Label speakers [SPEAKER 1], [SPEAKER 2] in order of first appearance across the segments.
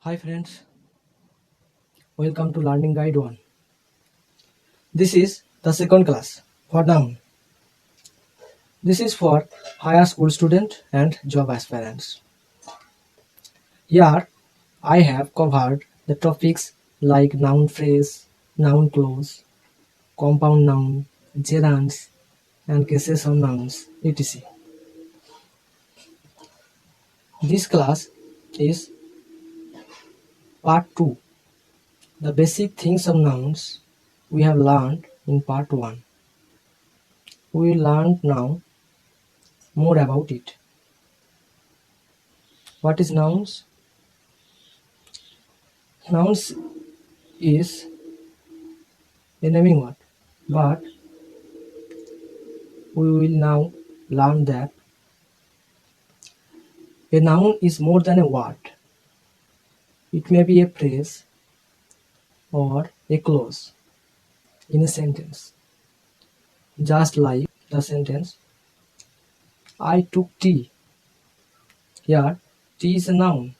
[SPEAKER 1] Hi friends, welcome to Learning Guide 1. This is the second class for noun. This is for higher school student and job aspirants. Here I have covered the topics like noun phrase, noun clause, compound noun, gerunds and cases of nouns, etc. This class is part 2. The basic things of nouns we have learned in part 1. We will learn now more about it. What is nouns? Nouns is a naming word, but we will now learn that a noun is more than a word. It may be a phrase or a clause in a sentence. Just like the sentence, I took tea. Here, tea is a noun,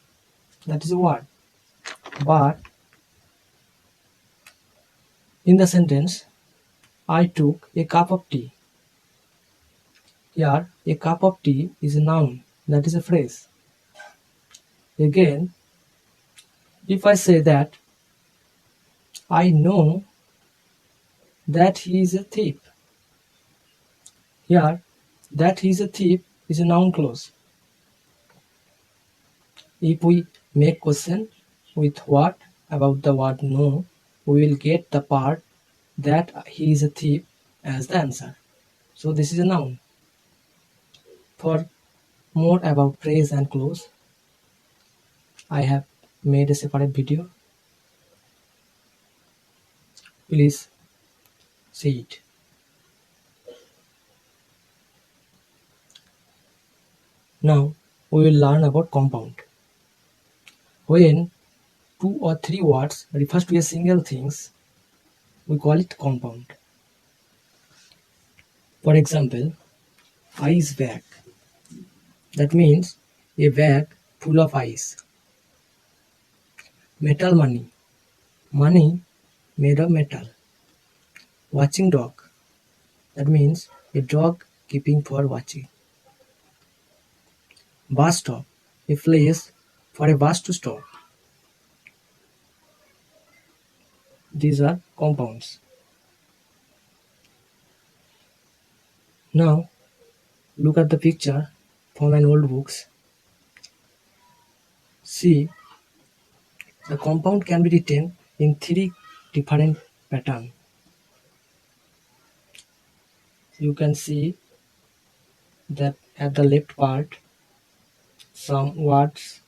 [SPEAKER 1] that is a word. But in the sentence, I took a cup of tea. Here, a cup of tea is a noun, that is a phrase. Again, if I say that I know that he is a thief. Here, that he is a thief is a noun clause. If we make question with what about the word know, we will get the part that he is a thief as the answer. So this is a noun. For more about phrase and clause, I have made a separate video. Please see it. Now we will learn about compound. When two or three words refers to a single thing, we call it compound. For example, ice bag. That means a bag full of ice. Metal money. Money made of metal. Watching dog. That means a dog keeping for watching. Bus stop. A place for a bus to stop. These are compounds. Now look at the picture from an old books. See, the compound can be written in three different patterns. You can see that at the left part, some words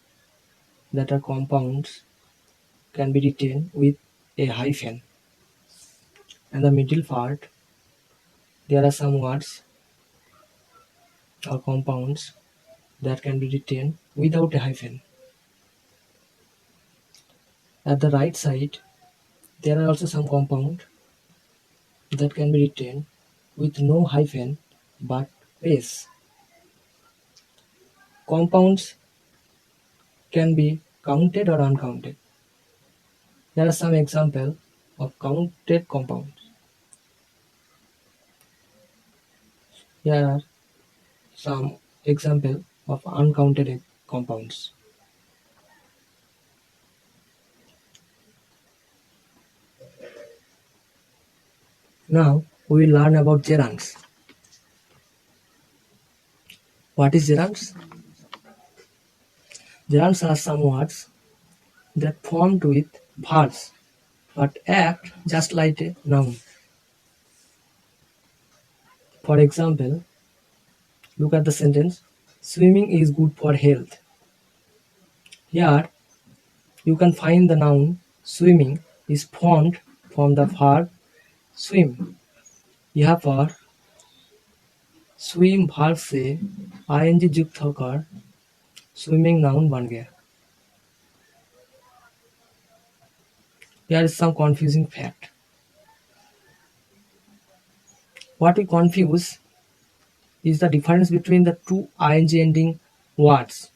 [SPEAKER 1] that are compounds can be written with a hyphen. And the middle part, there are some words or compounds that can be written without a hyphen. At the right side, there are also some compounds that can be written with no hyphen but space. Compounds can be counted or uncounted. There are some examples of counted compounds. Here are some examples of uncounted compounds. Now we will learn about gerunds. What is gerunds? Gerunds are some words that formed with verbs but act just like a noun. For example, look at the sentence, swimming is good for health. Here you can find the noun swimming is formed from the verb swim. यहाँ पर swim verb से ing युक्त होकर swimming noun बन गया. Here is some confusing fact. What we confuse is the difference between the two ing ending words.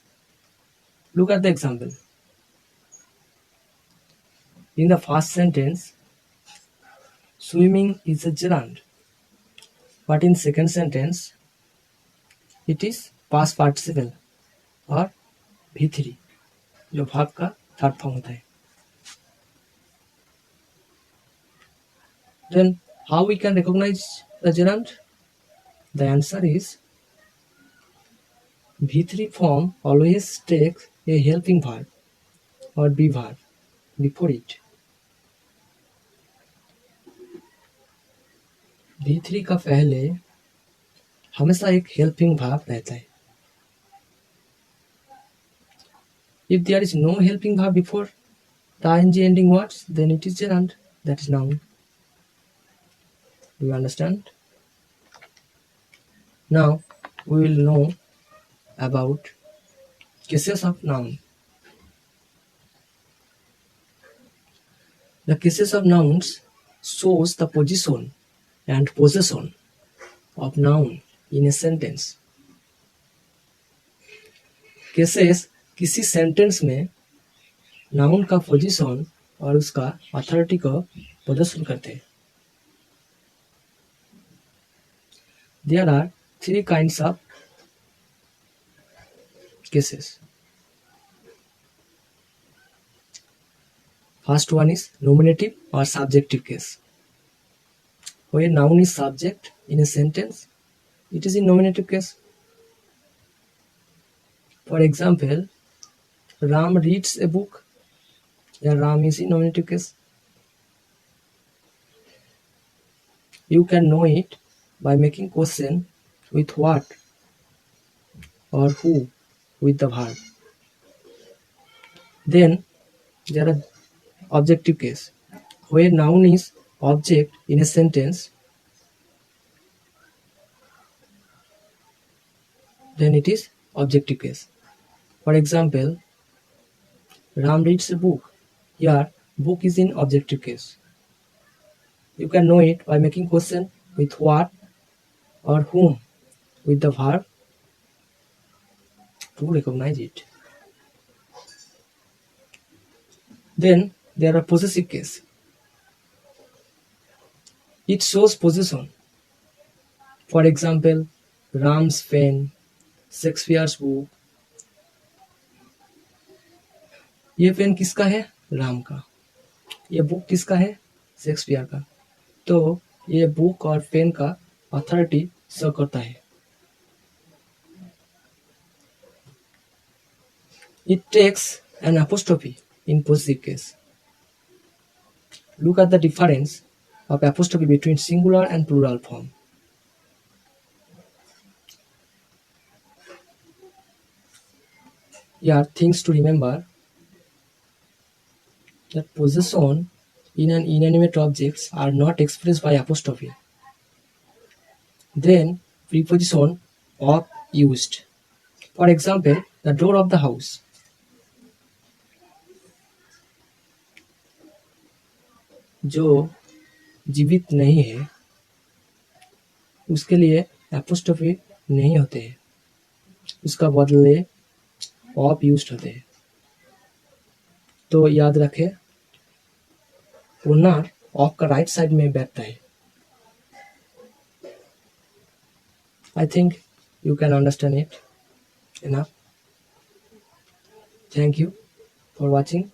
[SPEAKER 1] Look at the example. In the first sentence, swimming is a gerund, but in second sentence, it is past participle और V3 जो verb का third form होता है. Then how we can recognize the gerund? The answer is V3 form always takes a helping verb or be verb before it. V3 का पहले हमेशा एक helping verb रहता है. If there is no helping verb before the ing ending words, then it is gerund, that is noun. Do you understand? Now we will know about cases of noun. The cases of nouns shows the position and possession of noun in a sentence. Cases किसी sentence में noun का position और उसका authority को प्रदर्शन करते हैं. There are three kinds of cases. First one is nominative or subjective case. Where noun is subject in a sentence, it is in nominative case. For example, Ram reads a book. Here Ram is in nominative case. You can know it by making question with what or who with the verb. Then there are objective case, where noun is object in a sentence, then it is objective case. For example, Ram reads a book. Here book is in objective case. You can know it by making question with what or whom with the verb to recognize it. Then there are possessive case. It shows possession. For example, Ram's pen, Shakespeare's book. ये pen किसका है? राम का. ये book किसका है? Shakespeare का. तो ये बुक और पेन का अथॉरिटी शो करता है. It takes an apostrophe in possessive case. Look at the difference of apostrophe between singular and plural form. Here, things to remember: that possession in an inanimate objects are not expressed by apostrophe. Then preposition of used. For example, the door of the house. जो जीवित नहीं है उसके लिए apostrophe नहीं होते हैं, उसका बदले ऑफ यूज्ड होते हैं. तो याद रखें, ओनर ऑफ का राइट साइड में बैठता है. I think you can understand it enough. Thank you for watching.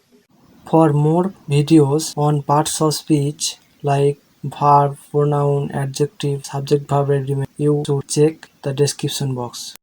[SPEAKER 1] For more videos on parts of speech like verb, pronoun, adjective, subject, verb, agreement, you should check the description box.